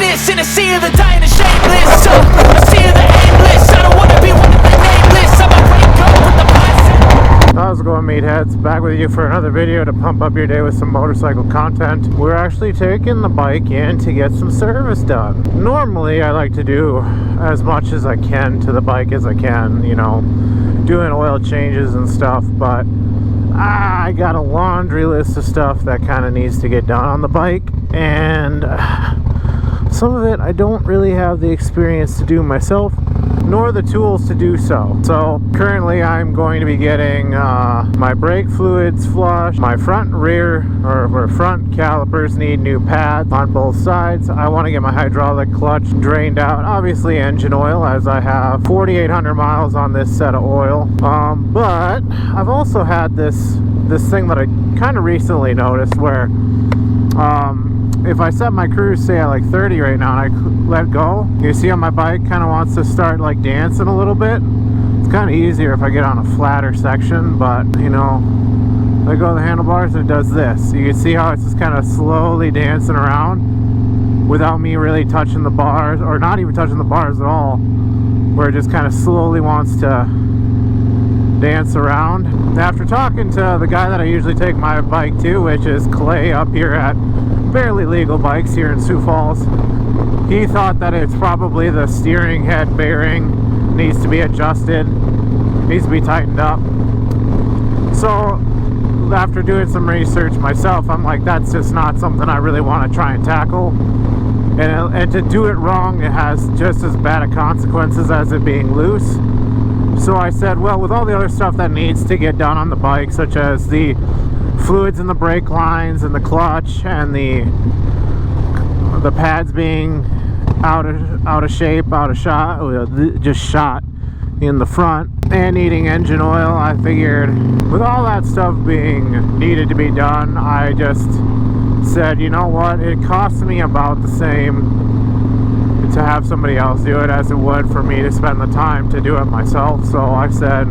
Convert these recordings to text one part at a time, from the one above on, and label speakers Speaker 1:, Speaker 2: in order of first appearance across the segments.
Speaker 1: greatness in a sea of the dying and shameless. So, a sea of the aimless. I don't wanna be one of the nameless. I'm a raincoat with the blessing.
Speaker 2: How's it going, meatheads? Back with you for another video to pump up your day with some motorcycle content. We're actually taking the bike in to get some service done. Normally, I like to do as much as I can to the bike as I can, you know, doing oil changes and stuff, but I got a laundry list of stuff that kind of needs to get done on the bike, and some of it I don't really have the experience to do myself, nor the tools to do so. So currently I'm going to be getting my brake fluids flushed. My front and rear or front calipers need new pads on both sides. I want to get my hydraulic clutch drained out. Obviously engine oil, as I have 4,800 miles on this set of oil. But I've also had this thing that I kind of recently noticed where if I set my cruise, say, at like 30 right now, and I let go, you see on my bike kind of wants to start like dancing a little bit. It's kind of easier if I get on a flatter section, but you know, let go of the handlebars, it does this. You can see how it's just kind of slowly dancing around without me really touching the bars, or not even touching the bars at all, where it just kind of slowly wants to dance around. After talking to the guy that I usually take my bike to, which is Clay up here at Barely Legal Bikes here in Sioux Falls, he thought that it's probably the steering head bearing needs to be adjusted, needs to be tightened up. So after doing some research myself, I'm like, that's just not something I really want to try and tackle, and to do it wrong, it has just as bad of consequences as it being loose. So I said, well, with all the other stuff that needs to get done on the bike, such as the fluids in the brake lines and the clutch and the pads being out of shape, out of shot, just shot in the front, and needing engine oil, I figured with all that stuff being needed to be done, I just said, you know what, it costs me about the same to have somebody else do it as it would for me to spend the time to do it myself. So I said,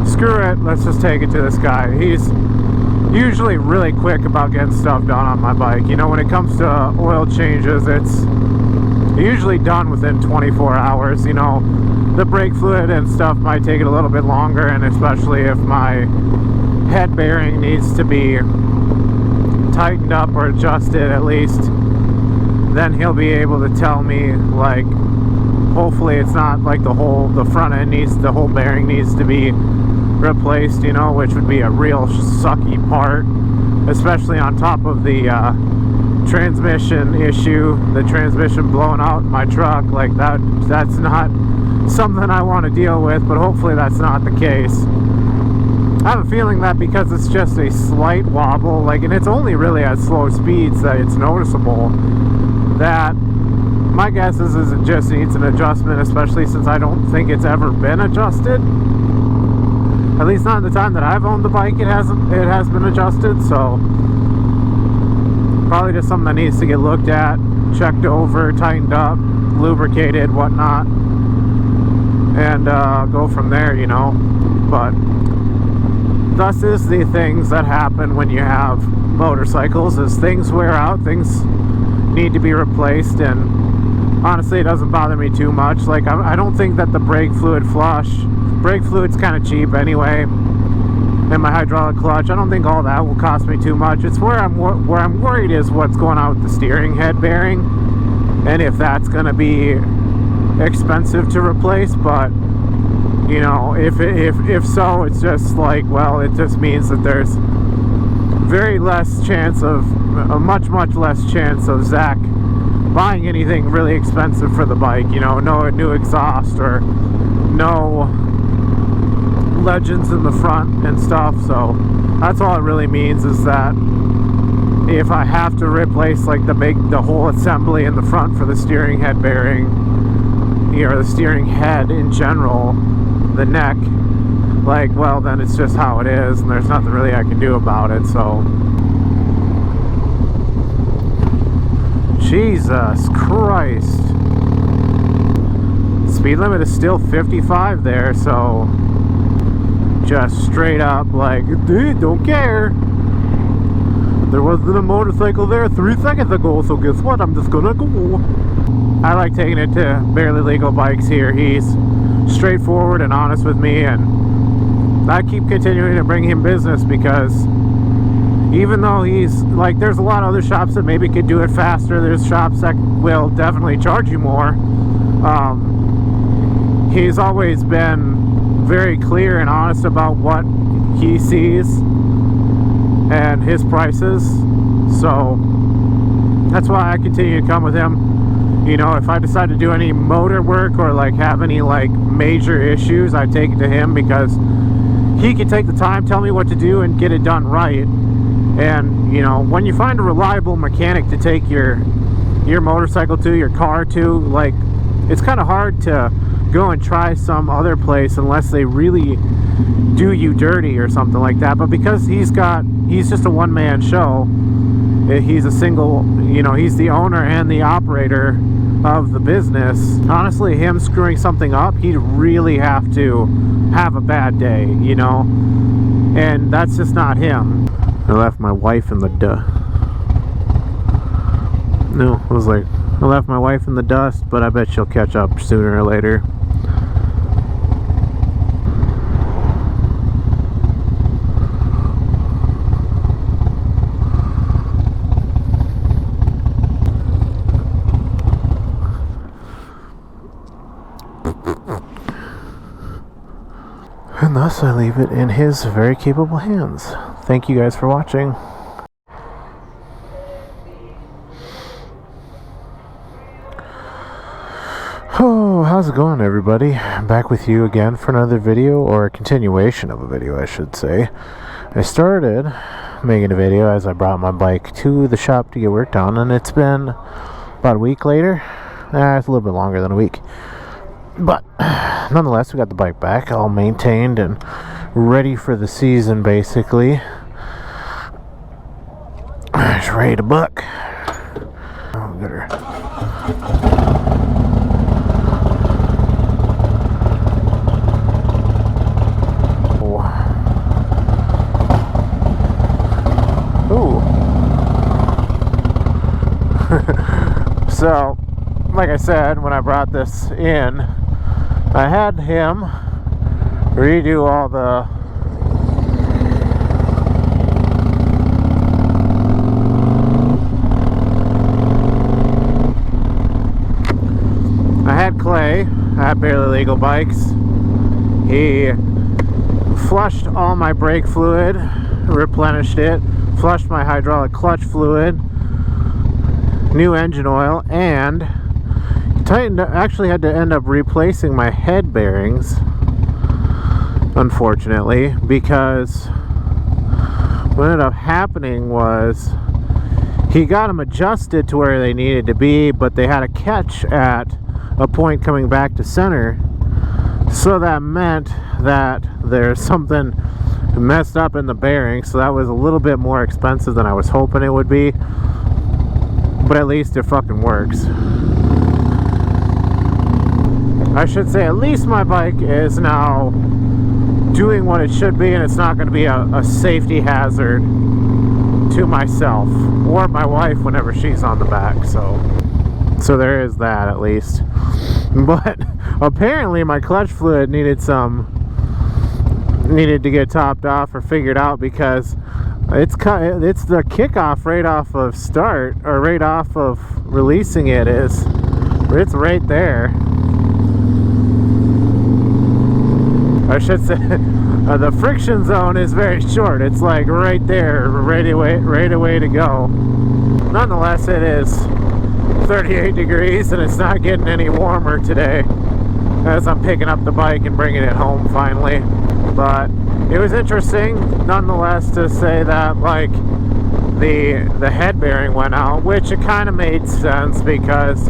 Speaker 2: screw it, let's just take it to this guy. He's usually really quick about getting stuff done on my bike. You know, when it comes to oil changes, it's usually done within 24 hours. You know, the brake fluid and stuff might take it a little bit longer, and especially if my head bearing needs to be tightened up or adjusted at least, then he'll be able to tell me, like, hopefully it's not like the front end the whole bearing needs to be replaced, you know, which would be a real sucky part, especially on top of the transmission issue, the transmission blowing out in my truck. Like that's not something I want to deal with, but hopefully that's not the case. I have a feeling that because it's just a slight wobble, like, and it's only really at slow speeds that it's noticeable, that my guess is it just needs an adjustment, especially since I don't think it's ever been adjusted. At least not in the time that I've owned the bike, it has been adjusted. So probably just something that needs to get looked at, checked over, tightened up, lubricated, whatnot, and go from there, you know. But thus is the things that happen when you have motorcycles, is things wear out, things need to be replaced, and honestly it doesn't bother me too much. Like I don't think that the brake fluid's kind of cheap anyway, and my hydraulic clutch, I don't think all that will cost me too much. It's where I'm worried is what's going on with the steering head bearing, and if that's going to be expensive to replace. But you know, if so, it's just like, well, it just means that there's a much less chance of Zach buying anything really expensive for the bike. You know, no new exhaust or no legends in the front and stuff. So that's all it really means, is that if I have to replace like the whole assembly in the front for the steering head bearing, or the steering head in general, the neck, like, well, then it's just how it is, and there's nothing really I can do about it. So Jesus Christ, speed limit is still 55 there, so just straight up like, dude, don't care. There wasn't a motorcycle there 3 seconds ago, so guess what? I'm just gonna go. I like taking it to Barely Legal Bikes here. He's straightforward and honest with me, and I keep continuing to bring him business because even though he's like, there's a lot of other shops that maybe could do it faster. There's shops that will definitely charge you more. He's always been very clear and honest about what he sees and his prices, so that's why I continue to come with him. You know, if I decide to do any motor work or like have any like major issues, I take it to him because he can take the time, tell me what to do, and get it done right. And you know, when you find a reliable mechanic to take your motorcycle to, your car to, like, it's kind of hard to go and try some other place unless they really do you dirty or something like that. But because he's just a one-man show, he's a single, you know, he's the owner and the operator of the business. Honestly, him screwing something up, he'd really have to have a bad day, you know, and that's just not him. I left my wife in the I left my wife in the dust, but I bet she'll catch up sooner or later. And thus I leave it in his very capable hands. Thank you guys for watching. Oh, how's it going, everybody? I'm back with you again for another video, or a continuation of a video, I should say. I started making a video as I brought my bike to the shop to get work done, and it's been about a week later. It's a little bit longer than a week. But nonetheless, we got the bike back, all maintained and ready for the season, basically. It's ready to buck. Oh, better. Ooh. So, like I said, when I brought this in, I had him redo all the Clay at Barely Legal Bikes. He flushed all my brake fluid, replenished it, flushed my hydraulic clutch fluid, new engine oil, and actually had to end up replacing my head bearings, unfortunately, because what ended up happening was he got them adjusted to where they needed to be, but they had a catch at a point coming back to center, so that meant that there's something messed up in the bearing. So that was a little bit more expensive than I was hoping it would be, but at least it fucking works. I should say, at least my bike is now doing what it should be, and it's not going to be a safety hazard to myself or my wife whenever she's on the back. So there is that, at least. But apparently my clutch fluid needed to get topped off or figured out, because it's the kickoff right off of start, or right off of releasing it's right there. I should say the friction zone is very short. It's like right there, right away to go. Nonetheless, it is 38 degrees and it's not getting any warmer today as I'm picking up the bike and bringing it home finally. But it was interesting nonetheless to say that, like, the head bearing went out, which it kind of made sense, because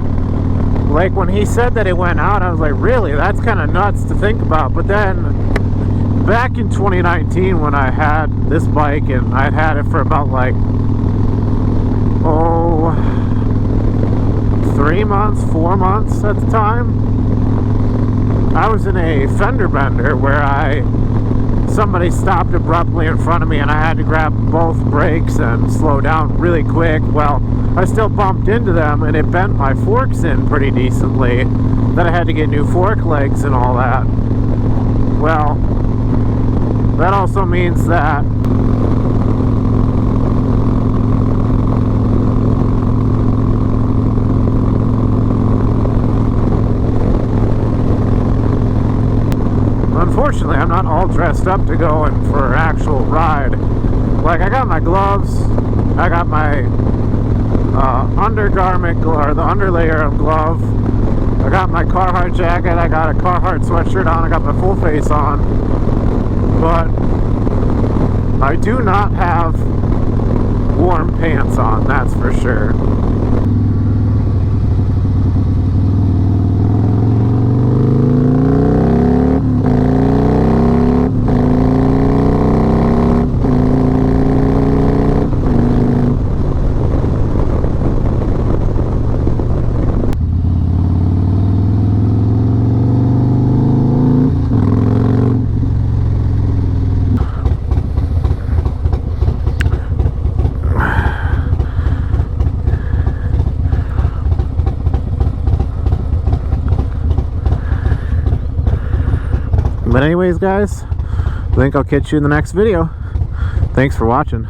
Speaker 2: like when he said that it went out, I was like, really? That's kind of nuts to think about. But then back in 2019, when I had this bike, and I'd had it for about like 3 months, 4 months at the time, I was in a fender bender where I somebody stopped abruptly in front of me and I had to grab both brakes and slow down really quick. Well, I still bumped into them and it bent my forks in pretty decently. Then I had to get new fork legs and all that. Well, that also means that unfortunately, I'm not all dressed up to go in for an actual ride. Like, I got my gloves, I got my undergarment, or the underlayer of glove, I got my Carhartt jacket, I got a Carhartt sweatshirt on, I got my full face on, but I do not have warm pants on, that's for sure. But anyways, guys, I think I'll catch you in the next video. Thanks for watching.